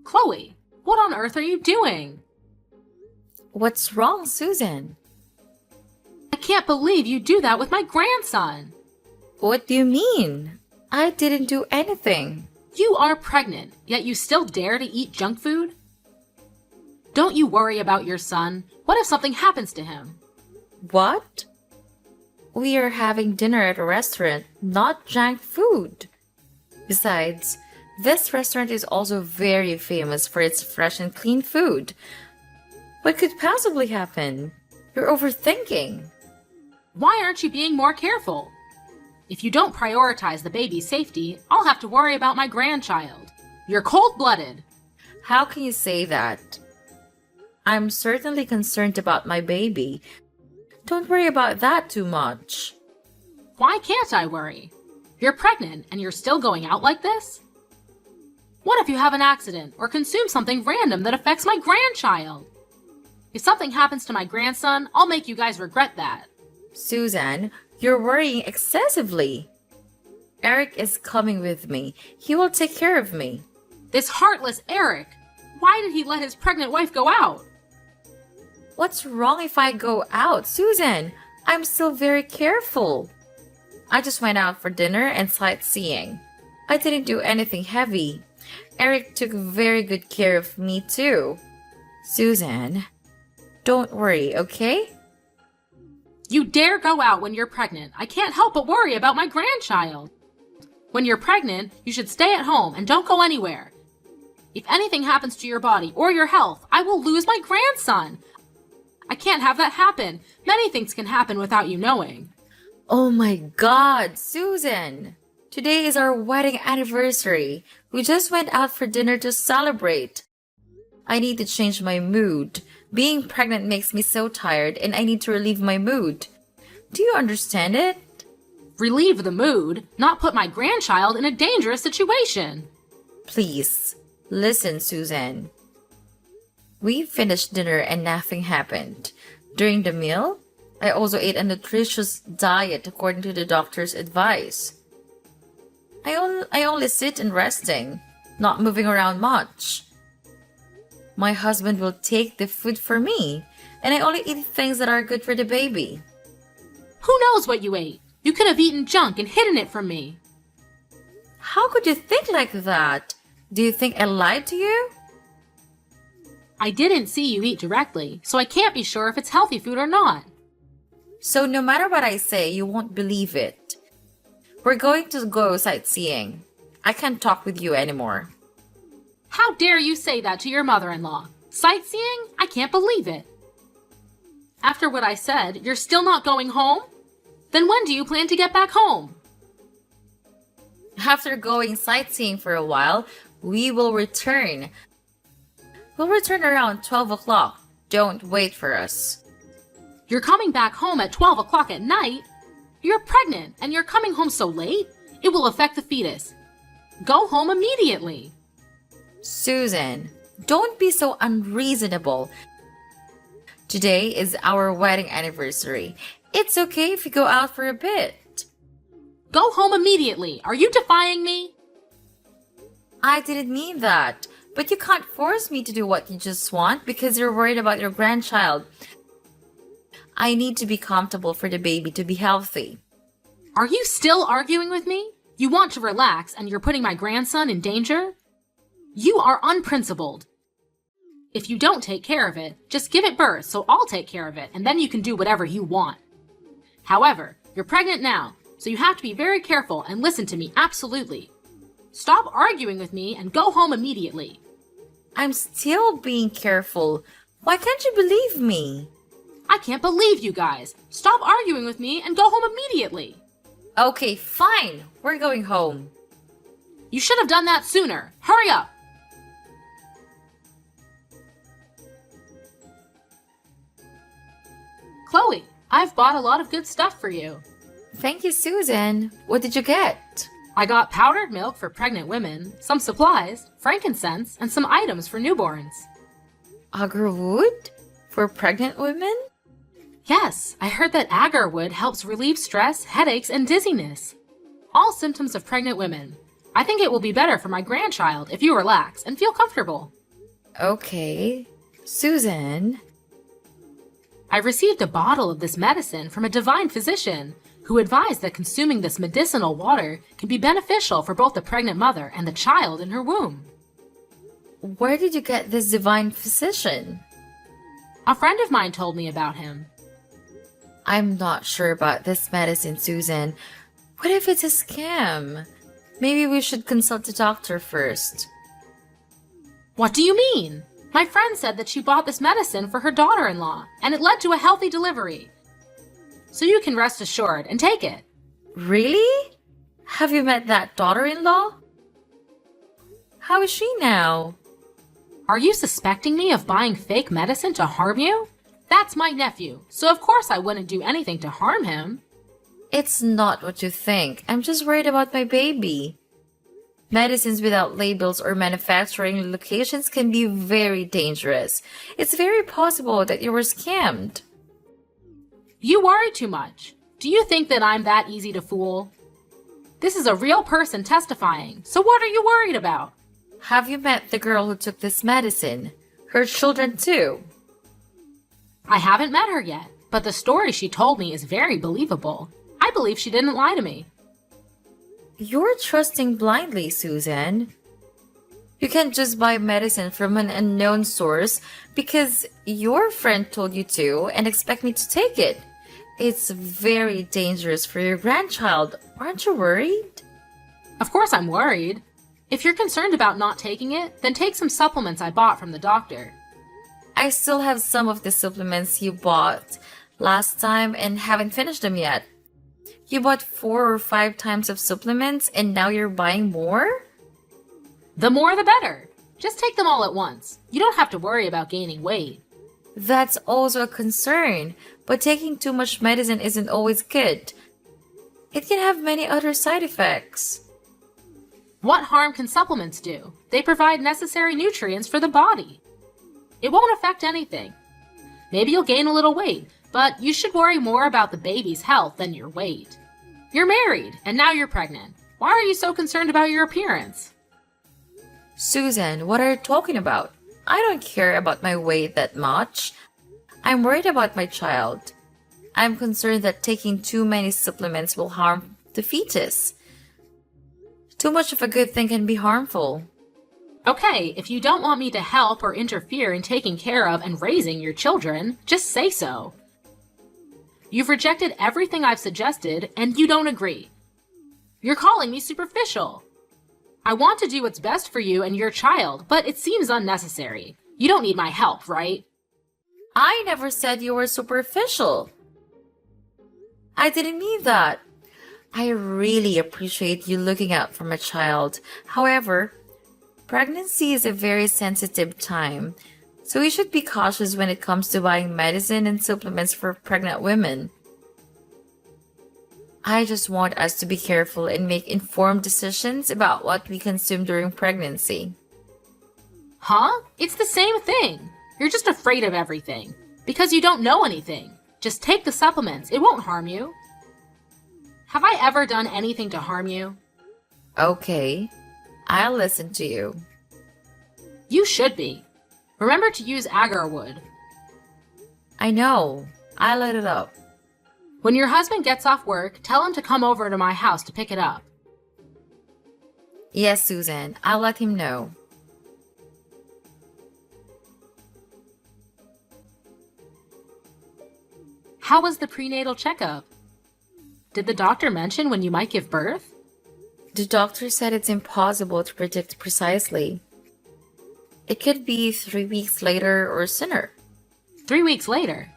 Chloe, what on earth are you doing? What's wrong, Susan? I can't believe you do that with my grandson. What do you mean? I didn't do anything. You are pregnant, yet you still dare to eat junk food? Don't you worry about your son? What if something happens to him? What? We are having dinner at a restaurant, not junk food. Besides, this restaurant is also very famous for its fresh and clean food. What could possibly happen? You're overthinking. Why aren't you being more careful? If you don't prioritize the baby's safety, I'll have to worry about my grandchild. You're cold-blooded. How can you say that? I'm certainly concerned about my baby. Don't worry about that too much. Why can't I worry? You're pregnant and you're still going out like this? What if you have an accident or consume something random that affects my grandchild? If something happens to my grandson, I'll make you guys regret that. Susan, you're worrying excessively. Eric is coming with me. He will take care of me. This heartless Eric! Why did he let his pregnant wife go out? What's wrong if I go out, Susan? I'm still very careful. I just went out for dinner and sightseeing. I didn't do anything heavy. Eric took very good care of me too. Susan, don't worry, okay? You dare go out when you're pregnant. I can't help but worry about my grandchild. When you're pregnant, you should stay at home and don't go anywhere. If anything happens to your body or your health, I will lose my grandson. I can't have that happen. Many things can happen without you knowing. Oh my God, Susan! Today is our wedding anniversary. We just went out for dinner to celebrate. I need to change my mood. Being pregnant makes me so tired and I need to relieve my mood. Do you understand it? Relieve the mood, not put my grandchild in a dangerous situation. Please, listen, Susan. We finished dinner and nothing happened. During the meal, I also ate a nutritious diet according to the doctor's advice. I only sit and resting, not moving around much. My husband will take the food for me, and I only eat things that are good for the baby. Who knows what you ate? You could have eaten junk and hidden it from me. How could you think like that? Do you think I lied to you? I didn't see you eat directly, so I can't be sure if it's healthy food or not. So no matter what I say, you won't believe it. We're going to go sightseeing. I can't talk with you anymore. How dare you say that to your mother-in-law? Sightseeing? I can't believe it. After what I said, you're still not going home? Then when do you plan to get back home? After going sightseeing for a while, we will return. We'll return around 12 o'clock. Don't wait for us. You're coming back home at 12 o'clock at night? You're pregnant and you're coming home so late? It will affect the fetus. Go home immediately. Susan, don't be so unreasonable. Today is our wedding anniversary. It's okay if you go out for a bit. Go home immediately. Are you defying me? I didn't mean that. But you can't force me to do what you just want because you're worried about your grandchild. I need to be comfortable for the baby to be healthy. Are you still arguing with me? You want to relax and you're putting my grandson in danger? You are unprincipled. If you don't take care of it, just give it birth so I'll take care of it and then you can do whatever you want. However, you're pregnant now, so you have to be very careful and listen to me absolutely. Stop arguing with me and go home immediately. I'm still being careful. Why can't you believe me? I can't believe you guys. Stop arguing with me and go home immediately. Okay, fine. We're going home. You should have done that sooner. Hurry up. Chloe, I've bought a lot of good stuff for you. Thank you, Susan. What did you get? I got powdered milk for pregnant women, some supplies, frankincense, and some items for newborns. Agarwood? For pregnant women? Yes, I heard that agar wood helps relieve stress, headaches, and dizziness. All symptoms of pregnant women. I think it will be better for my grandchild if you relax and feel comfortable. Okay. Susan. I received a bottle of this medicine from a divine physician who advised that consuming this medicinal water can be beneficial for both the pregnant mother and the child in her womb. Where did you get this divine physician? A friend of mine told me about him. I'm not sure about this medicine, Susan. What if it's a scam? Maybe we should consult the doctor first. What do you mean? My friend said that she bought this medicine for her daughter-in-law, and it led to a healthy delivery. So you can rest assured and take it. Really? Have you met that daughter-in-law? How is she now? Are you suspecting me of buying fake medicine to harm you? That's my nephew, so of course I wouldn't do anything to harm him. It's not what you think. I'm just worried about my baby. Medicines without labels or manufacturing locations can be very dangerous. It's very possible that you were scammed. You worry too much. Do you think that I'm that easy to fool? This is a real person testifying, so what are you worried about? Have you met the girl who took this medicine? Her children too? I haven't met her yet, but the story she told me is very believable. I believe she didn't lie to me. You're trusting blindly, Susan. You can't just buy medicine from an unknown source because your friend told you to and expect me to take it. It's very dangerous for your grandchild. Aren't you worried? Of course I'm worried. If you're concerned about not taking it, then take some supplements I bought from the doctor. I still have some of the supplements you bought last time and haven't finished them yet. You bought 4 or 5 times of supplements and now you're buying more? The more the better. Just take them all at once. You don't have to worry about gaining weight. That's also a concern, but taking too much medicine isn't always good. It can have many other side effects. What harm can supplements do? They provide necessary nutrients for the body. It won't affect anything. Maybe you'll gain a little weight, but you should worry more about the baby's health than your weight. You're married, and now you're pregnant. Why are you so concerned about your appearance? Susan, what are you talking about? I don't care about my weight that much. I'm worried about my child. I'm concerned that taking too many supplements will harm the fetus. Too much of a good thing can be harmful. Okay, if you don't want me to help or interfere in taking care of and raising your children, just say so. You've rejected everything I've suggested, and you don't agree. You're calling me superficial. I want to do what's best for you and your child, but it seems unnecessary. You don't need my help, right? I never said you were superficial. I didn't mean that. I really appreciate you looking out for my child. However, pregnancy is a very sensitive time, so we should be cautious when it comes to buying medicine and supplements for pregnant women. I just want us to be careful and make informed decisions about what we consume during pregnancy. Huh? It's the same thing. You're just afraid of everything. Because you don't know anything. Just take the supplements. It won't harm you. Have I ever done anything to harm you? Okay, I'll listen to you. You should be. Remember to use agar wood. I know. I lit it up. When your husband gets off work, tell him to come over to my house to pick it up. Yes, Susan, I'll let him know. How was the prenatal checkup? Did the doctor mention when you might give birth? The doctor said it's impossible to predict precisely. It could be 3 weeks later or sooner. 3 weeks later?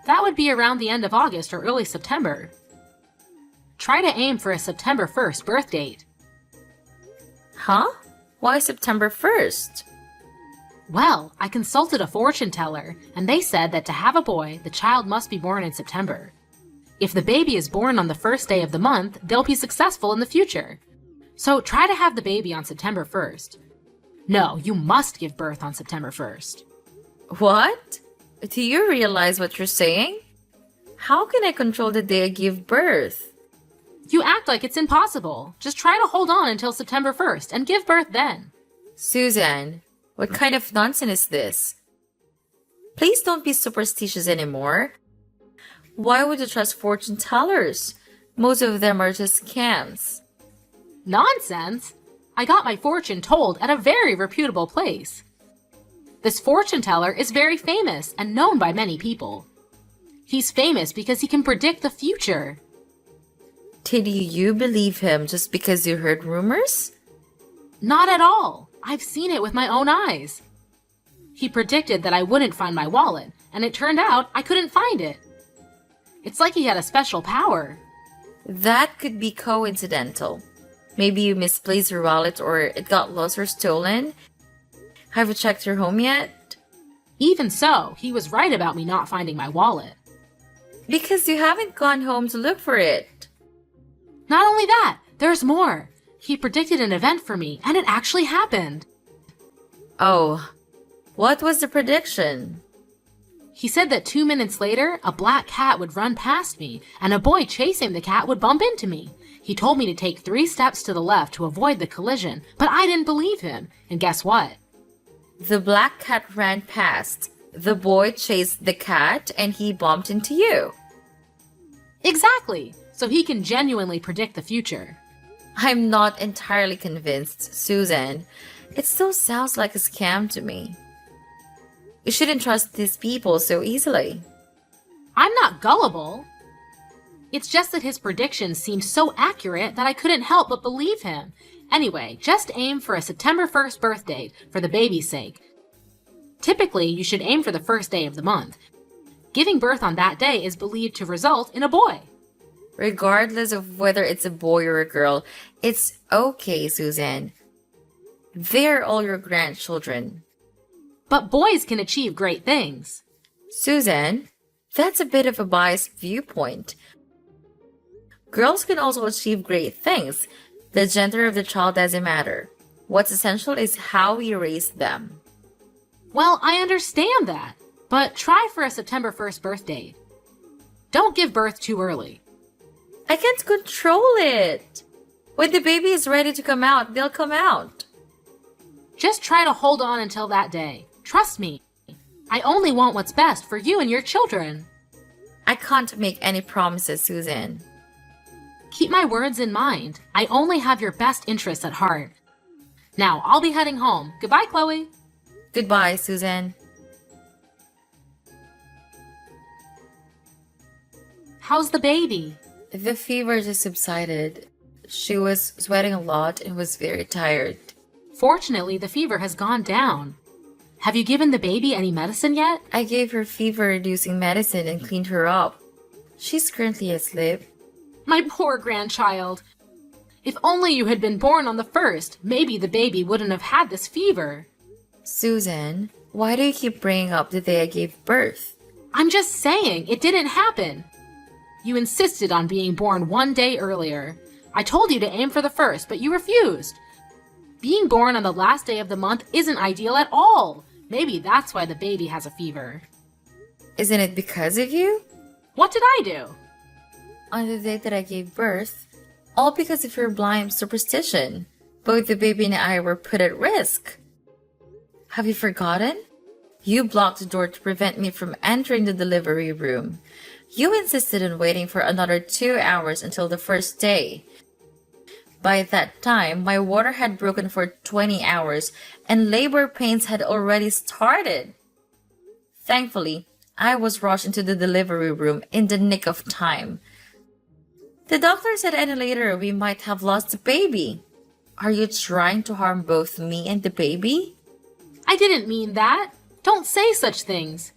That would be around the end of August or early September. Try to aim for a September 1st birth date. Huh? Why September 1st? Well, I consulted a fortune teller, and they said that to have a boy, the child must be born in September. If the baby is born on the first day of the month, they'll be successful in the future. So try to have the baby on September 1st. No, you must give birth on September 1st. What? Do you realize what you're saying? How can I control the day I give birth? You act like it's impossible. Just try to hold on until September 1st and give birth then. Susan, what kind of nonsense is this? Please don't be superstitious anymore. Why would you trust fortune tellers? Most of them are just scams. Nonsense! I got my fortune told at a very reputable place. This fortune teller is very famous and known by many people. He's famous because he can predict the future. Did you believe him just because you heard rumors? Not at all. I've seen it with my own eyes. He predicted that I wouldn't find my wallet, and it turned out I couldn't find it. It's like he had a special power. That could be coincidental. Maybe you misplaced your wallet or it got lost or stolen. Have you checked your home yet? Even so, he was right about me not finding my wallet. Because you haven't gone home to look for it. Not only that, there's more. He predicted an event for me, and it actually happened. Oh, what was the prediction? He said that 2 minutes later, a black cat would run past me, and a boy chasing the cat would bump into me. He told me to take 3 steps to the left to avoid the collision, but I didn't believe him. And guess what? The black cat ran past. The boy chased the cat and he bumped into you. Exactly. So he can genuinely predict the future. I'm not entirely convinced, Susan. It still sounds like a scam to me. You shouldn't trust these people so easily. I'm not gullible. It's just that his predictions seemed so accurate that I couldn't help but believe him. Anyway, just aim for a September 1st birth date for the baby's sake. Typically, you should aim for the first day of the month. Giving birth on that day is believed to result in a boy. Regardless of whether it's a boy or a girl, it's okay, Susan. They're all your grandchildren. But boys can achieve great things. Susan, that's a bit of a biased viewpoint. Girls can also achieve great things. The gender of the child doesn't matter. What's essential is how we raise them. Well, I understand that, but try for a September 1st birth date. Don't give birth too early. I can't control it. When the baby is ready to come out, they'll come out. Just try to hold on until that day. Trust me. I only want what's best for you and your children. I can't make any promises, Susan. Keep my words in mind. I only have your best interests at heart. Now, I'll be heading home. Goodbye, Chloe. Goodbye, Susan. How's the baby? The fever just subsided. She was sweating a lot and was very tired. Fortunately, the fever has gone down. Have you given the baby any medicine yet? I gave her fever-reducing medicine and cleaned her up. She's currently asleep. My poor grandchild. If only you had been born on the 1st, maybe the baby wouldn't have had this fever. Susan, why do you keep bringing up the day I gave birth? I'm just saying, it didn't happen. You insisted on being born 1 day earlier. I told you to aim for the 1st, but you refused. Being born on the last day of the month isn't ideal at all. Maybe that's why the baby has a fever. Isn't it because of you? What did I do? On the day that I gave birth, all because of your blind superstition. Both the baby and I were put at risk. Have you forgotten? You blocked the door to prevent me from entering the delivery room. You insisted on waiting for another 2 hours until the first day. By that time, my water had broken for 20 hours and labor pains had already started. Thankfully, I was rushed into the delivery room in the nick of time. The doctor said any later we might have lost the baby. Are you trying to harm both me and the baby? I didn't mean that. Don't say such things.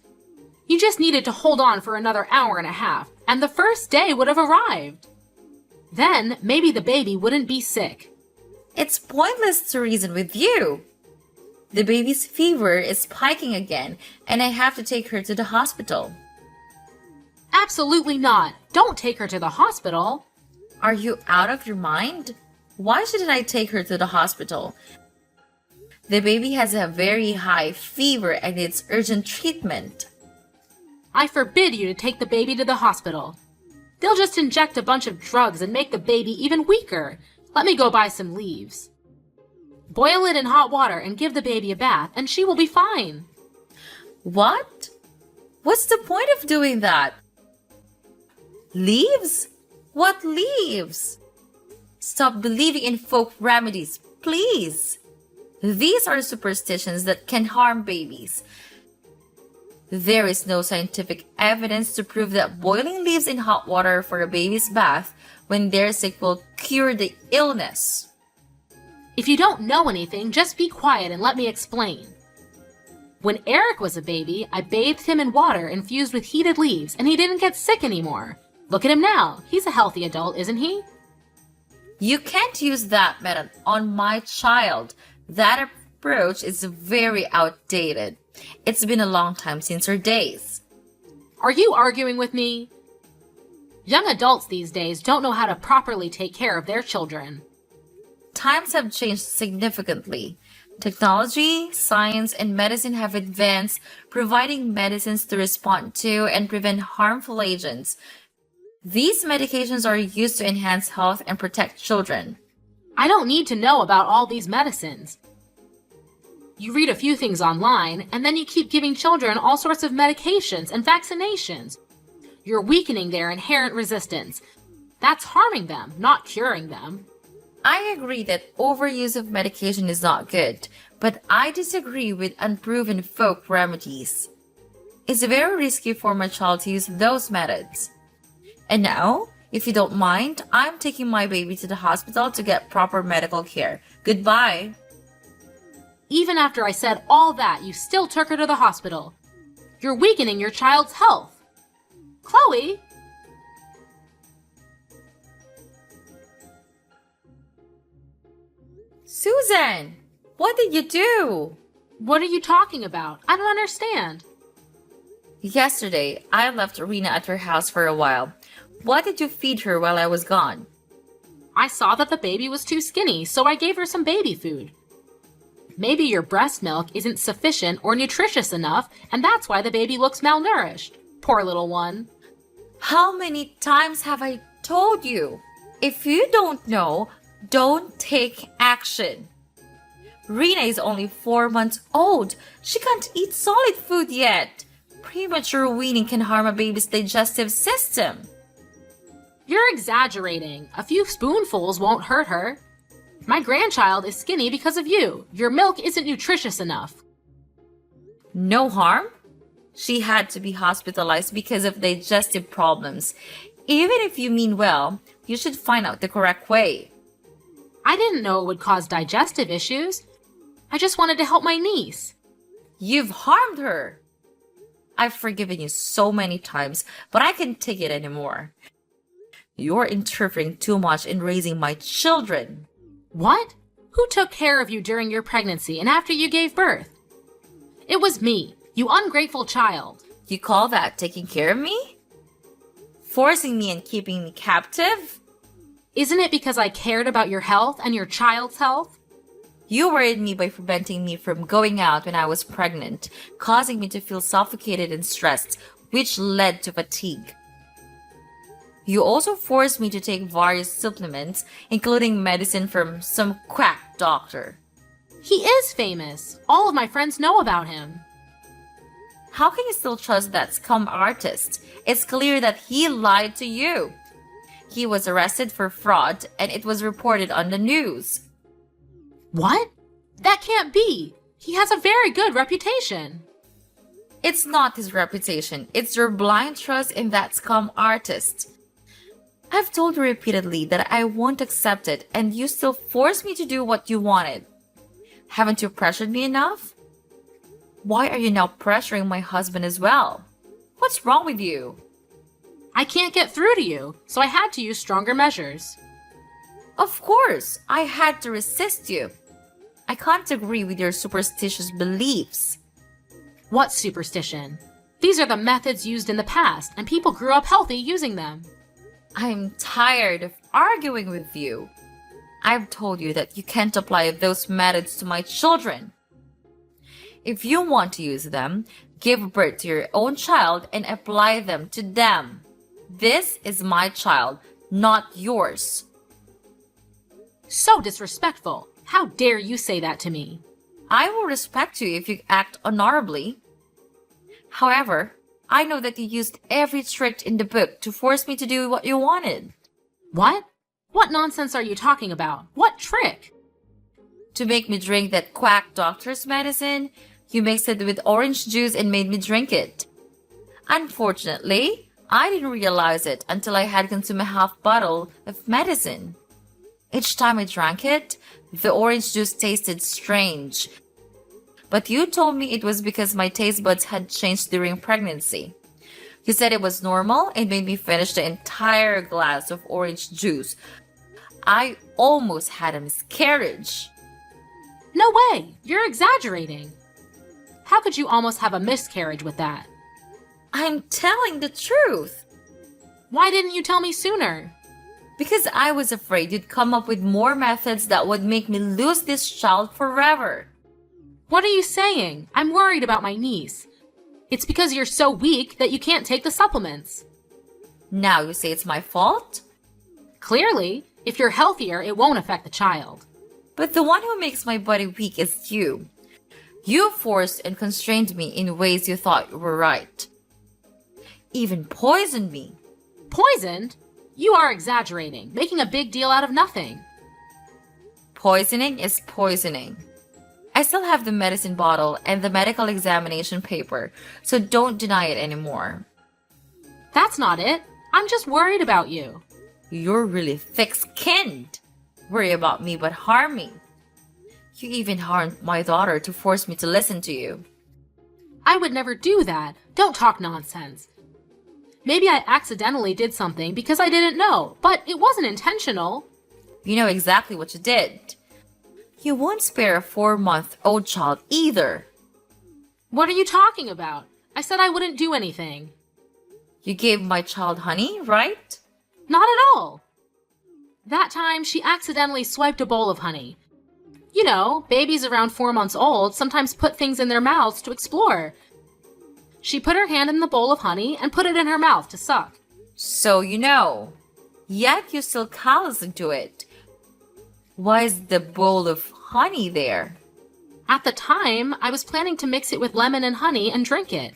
You just needed to hold on for another hour and a half, and the first day would have arrived. Then, maybe the baby wouldn't be sick. It's pointless to reason with you. The baby's fever is spiking again, and I have to take her to the hospital. Absolutely not. Don't take her to the hospital. Are you out of your mind? Why shouldn't I take her to the hospital? The baby has a very high fever and needs urgent treatment. I forbid you to take the baby to the hospital. They'll just inject a bunch of drugs and make the baby even weaker. Let me go buy some leaves. Boil it in hot water and give the baby a bath, and she will be fine. What? What's the point of doing that? Leaves? What leaves? Stop believing in folk remedies, please. These are superstitions that can harm babies. There is no scientific evidence to prove that boiling leaves in hot water for a baby's bath when they're sick will cure the illness. If you don't know anything, just be quiet and let me explain. When Eric was a baby, I bathed him in water infused with heated leaves, and he didn't get sick anymore. Look at him now. He's a healthy adult, isn't he? You can't use that method on my child. That approach is very outdated. It's been a long time since her days. Are you arguing with me? Young adults these days don't know how to properly take care of their children. Times have changed significantly. Technology, science, and medicine have advanced, providing medicines to respond to and prevent harmful agents. These medications are used to enhance health and protect children. I don't need to know about all these medicines. You read a few things online, and then you keep giving children all sorts of medications and vaccinations. You're weakening their inherent resistance. That's harming them, not curing them. I agree that overuse of medication is not good, but I disagree with unproven folk remedies. It's very risky for my child to use those methods. And now, if you don't mind, I'm taking my baby to the hospital to get proper medical care. Goodbye. Even after I said all that, you still took her to the hospital. You're weakening your child's health. Chloe! Susan, what did you do? What are you talking about? I don't understand. Yesterday, I left Rena at her house for a while. What did you feed her while I was gone? I saw that the baby was too skinny, so I gave her some baby food. Maybe your breast milk isn't sufficient or nutritious enough, and that's why the baby looks malnourished. Poor little one. How many times have I told you? If you don't know, don't take action. Rena is only 4 months old. She can't eat solid food yet. Premature weaning can harm a baby's digestive system. You're exaggerating. A few spoonfuls won't hurt her. My grandchild is skinny because of you. Your milk isn't nutritious enough. No harm? She had to be hospitalized because of digestive problems. Even if you mean well, you should find out the correct way. I didn't know it would cause digestive issues. I just wanted to help my niece. You've harmed her. I've forgiven you so many times, but I can't take it anymore. You're interfering too much in raising my children. What? Who took care of you during your pregnancy and after you gave birth? It was me, you ungrateful child. You call that taking care of me? Forcing me and keeping me captive? Isn't it because I cared about your health and your child's health? You worried me by preventing me from going out when I was pregnant, causing me to feel suffocated and stressed, which led to fatigue. You also forced me to take various supplements, including medicine from some quack doctor. He is famous. All of my friends know about him. How can you still trust that scum artist? It's clear that he lied to you. He was arrested for fraud, and it was reported on the news. What? That can't be. He has a very good reputation. It's not his reputation. It's your blind trust in that scum artist. I've told you repeatedly that I won't accept it, and you still force me to do what you wanted. Haven't you pressured me enough? Why are you now pressuring my husband as well? What's wrong with you? I can't get through to you, so I had to use stronger measures. Of course, I had to resist you. I can't agree with your superstitious beliefs. What superstition? These are the methods used in the past, and people grew up healthy using them. I'm tired of arguing with you. I've told you that you can't apply those methods to my children. If you want to use them, give birth to your own child and apply them to them. This is my child, not yours. So disrespectful. How dare you say that to me? I will respect you if you act honorably. However, I know that you used every trick in the book to force me to do what you wanted. What? What nonsense are you talking about? What trick? To make me drink that quack doctor's medicine, you mixed it with orange juice and made me drink it. Unfortunately, I didn't realize it until I had consumed a half bottle of medicine. Each time I drank it, the orange juice tasted strange. But you told me it was because my taste buds had changed during pregnancy. You said it was normal and made me finish the entire glass of orange juice. I almost had a miscarriage. No way! You're exaggerating. How could you almost have a miscarriage with that? I'm telling the truth. Why didn't you tell me sooner? Because I was afraid you'd come up with more methods that would make me lose this child forever. What are you saying? I'm worried about my niece. It's because you're so weak that you can't take the supplements. Now you say it's my fault? Clearly, if you're healthier, it won't affect the child. But the one who makes my body weak is you. You forced and constrained me in ways you thought were right. Even poisoned me. Poisoned? You are exaggerating, making a big deal out of nothing. Poisoning is poisoning. I still have the medicine bottle and the medical examination paper, so don't deny it anymore. That's not it. I'm just worried about you. You're really thick-skinned. Worry about me but harm me. You even harmed my daughter to force me to listen to you. I would never do that. Don't talk nonsense. Maybe I accidentally did something because I didn't know, but it wasn't intentional. You know exactly what you did. You won't spare a 4-month-old child either. What are you talking about? I said I wouldn't do anything. You gave my child honey, right? Not at all. That time, she accidentally swiped a bowl of honey. You know, babies around 4 months old sometimes put things in their mouths to explore. She put her hand in the bowl of honey and put it in her mouth to suck. So you know. Yet you're still callous to it. Why is the bowl of honey there? At the time, I was planning to mix it with lemon and honey and drink it.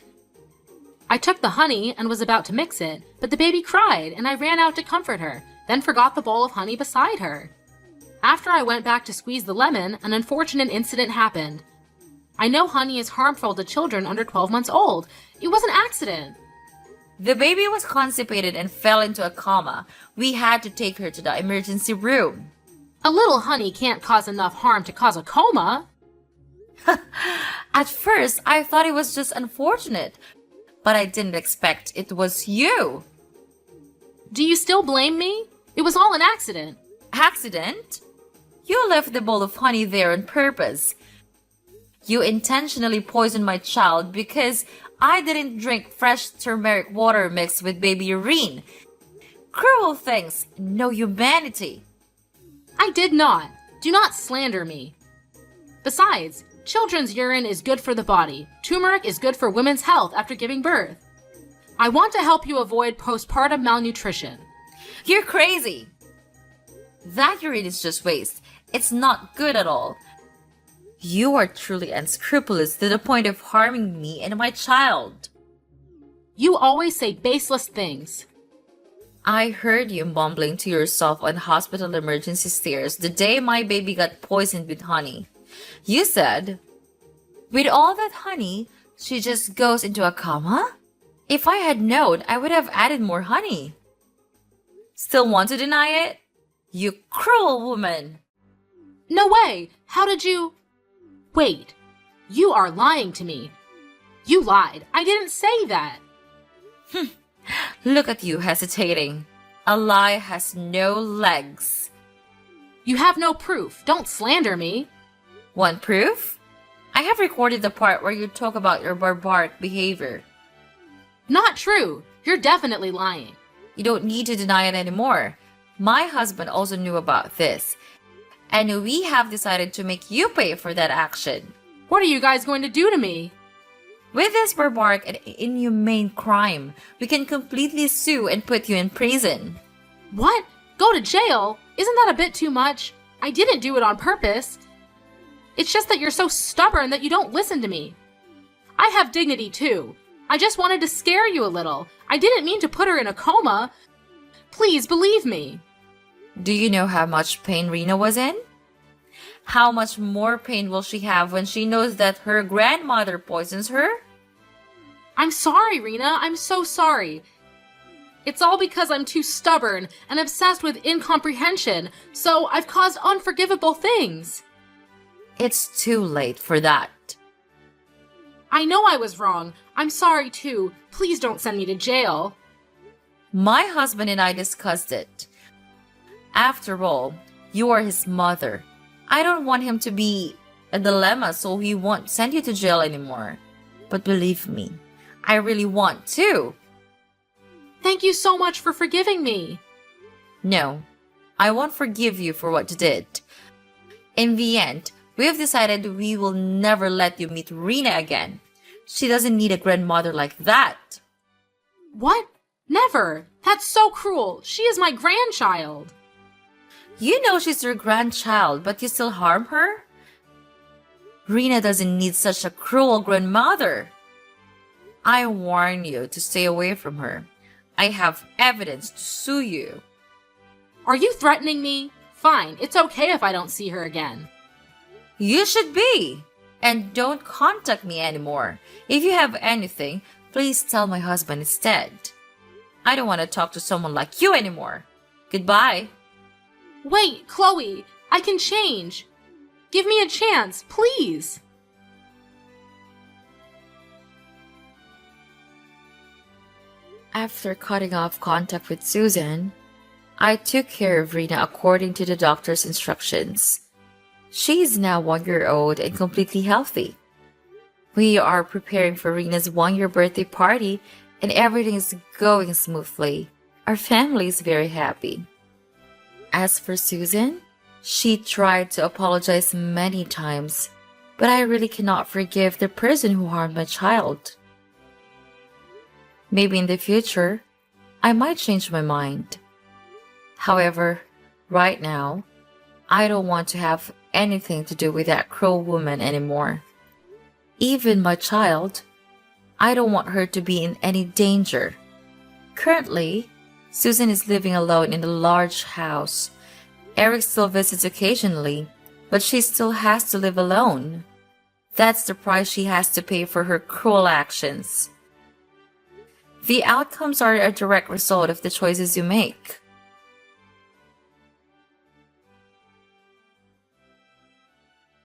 I took the honey and was about to mix it, but the baby cried and I ran out to comfort her, then forgot the bowl of honey beside her. After I went back to squeeze the lemon, an unfortunate incident happened. I know honey is harmful to children under 12 months old. It was an accident. The baby was constipated and fell into a coma. We had to take her to the emergency room. A little honey can't cause enough harm to cause a coma. At first, I thought it was just unfortunate, but I didn't expect it was you. Do you still blame me? It was all an accident. Accident? You left the bowl of honey there on purpose. You intentionally poisoned my child because I didn't drink fresh turmeric water mixed with baby urine. Cruel things, no humanity. I did not. Do not slander me. Besides, children's urine is good for the body. Turmeric is good for women's health after giving birth. I want to help you avoid postpartum malnutrition. You're crazy. That urine is just waste. It's not good at all. You are truly unscrupulous to the point of harming me and my child. You always say baseless things. I heard you mumbling to yourself on hospital emergency stairs the day my baby got poisoned with honey. You said, with all that honey, she just goes into a coma? If I had known, I would have added more honey. Still want to deny it? You cruel woman! No way! How did you... Wait. You are lying to me. You lied. I didn't say that. Look at you hesitating. A lie has no legs. You have no proof. Don't slander me. Want proof? I have recorded the part where you talk about your barbaric behavior. Not true. You're definitely lying. You don't need to deny it anymore. My husband also knew about this. And we have decided to make you pay for that action. What are you guys going to do to me? With this barbaric and inhumane crime, we can completely sue and put you in prison. What? Go to jail? Isn't that a bit too much? I didn't do it on purpose. It's just that you're so stubborn that you don't listen to me. I have dignity too. I just wanted to scare you a little. I didn't mean to put her in a coma. Please believe me. Do you know how much pain Rena was in? How much more pain will she have when she knows that her grandmother poisons her? I'm sorry, Rena. I'm so sorry. It's all because I'm too stubborn and obsessed with incomprehension, so I've caused unforgivable things. It's too late for that. I know I was wrong. I'm sorry too. Please don't send me to jail. My husband and I discussed it. After all, you are his mother. I don't want him to be a dilemma, so he won't send you to jail anymore. But believe me, I really want to. Thank you so much for forgiving me. No, I won't forgive you for what you did. In the end, we have decided we will never let you meet Rena again. She doesn't need a grandmother like that. What? Never. That's so cruel. She is my grandchild. You know she's your grandchild, but you still harm her? Rena doesn't need such a cruel grandmother. I warn you to stay away from her. I have evidence to sue you. Are you threatening me? Fine, it's okay if I don't see her again. You should be. And don't contact me anymore. If you have anything, please tell my husband instead. I don't want to talk to someone like you anymore. Goodbye. Wait, Chloe, I can change. Give me a chance, please. After cutting off contact with Susan, I took care of Rena according to the doctor's instructions. She is now 1 year old and completely healthy. We are preparing for Rena's 1 year birthday party and everything is going smoothly. Our family is very happy. As for Susan, she tried to apologize many times, but I really cannot forgive the person who harmed my child. Maybe in the future, I might change my mind. However, right now, I don't want to have anything to do with that cruel woman anymore. Even my child, I don't want her to be in any danger. Currently, Susan is living alone in a large house. Eric still visits occasionally, but she still has to live alone. That's the price she has to pay for her cruel actions. The outcomes are a direct result of the choices you make.